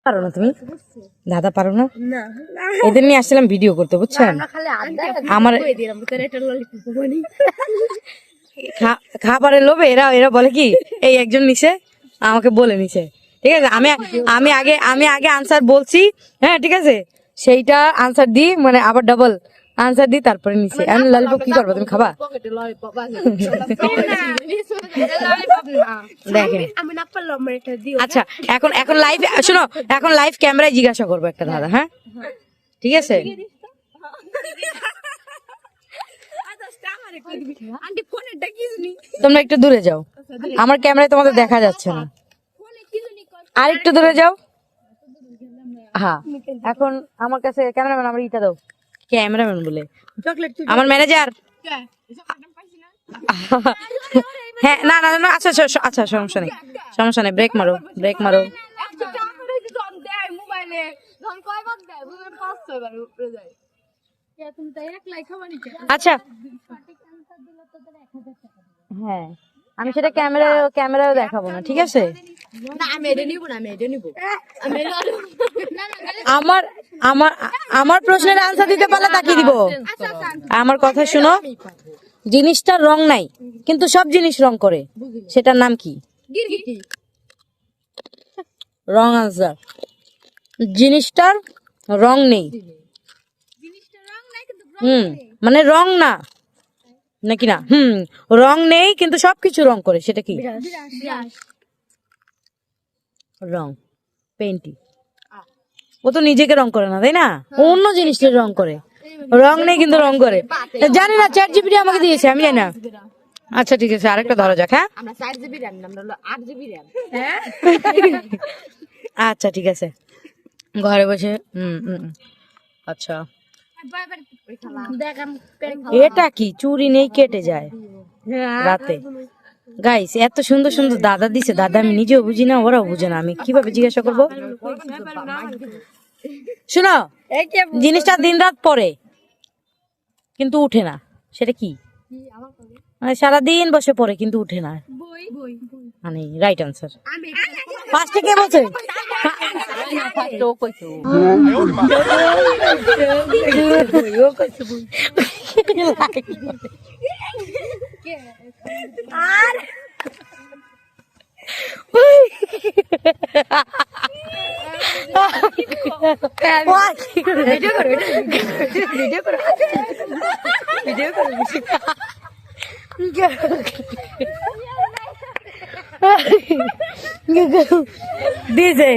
পারো না তুমি? দাদা পারো না? এদের নিয়ে আসছিলাম ভিডিও করতে, বুঝছেন? আমার খাবারের লোভে এরা এরা বলে কি, এই একজন নিচে আমাকে বলে নিছে, ঠিক আছে? আমি আগে আনসার বলছি, হ্যাঁ ঠিক আছে, সেইটা আনসার দিই, মানে আবার ডাবল আনসার দিই, তারপরে নিচে। আমি ললিপপ কি করবো, তুমি খাবা? দেখেন, আচ্ছা এখন এখন লাইভ শোনো, এখন লাইভ ক্যামেরায় জিজ্ঞাসা করবো একটা দাদা, হ্যাঁ ঠিক আছে? তোমরা একটু দূরে যাও, আমার ক্যামেরায় তোমাদের দেখা যাচ্ছে না, আর একটু দূরে যাও। হ্যাঁ এখন আমার কাছে ক্যামেরাম্যান, আমার ইটা দাও, ক্যামেরাম্যান বলে আমার ম্যানেজার। হ্যাঁ না না না, আচ্ছা আচ্ছা আচ্ছা, সমস্যা নেই সমস্যা নেই, ব্রেক মারো ব্রেক মারো। আচ্ছা হ্যাঁ, আমি সেটা ক্যামেরায় দেখাবো না, ঠিক আছে? আমার আমার আমার প্রশ্নের আনসার দিতে পারলে তাকিয়ে দিব। আমার কথা শুনো, জিনিসটার রং নাই কিন্তু সব জিনিস রং করে, সেটার নাম কি? Wrong answer. জিনিসটার রং নেই, মানে রং না নাকি না, রং নেই কিন্তু সবকিছু রং করে, সেটা কি? রং পেন্টি। ও তো নিজেকে রং করে না, তাই না? অন্য জিনিসটা রং করে, রং নেই কিন্তু রং করে। জানি না, চ্যাট জিপিটি আমাকে দিয়েছে, আমি জানি না। আচ্ছা ঠিক আছে, আরেকটা ধরা যাক। হ্যাঁ আচ্ছা ঠিক আছে, ঘরে বসে আচ্ছা এটা কি? চুরি নেই, কেটে যায় রাতে। গাইস এত সুন্দর সুন্দর দাদা দিছে, দাদা আমি নিজেও বুঝি না, ওরাও বুঝে না, আমি কিভাবে জিজ্ঞাসা করবো? শোনো, জিনিসটা দিন রাত পরে কিন্তু উঠে না, সেটা কি? মানে সারাদিন বসে পড়ে কিন্তু উঠে না, মানে রাইট আনসার। ফার্স্টে কে বলছে? দিছে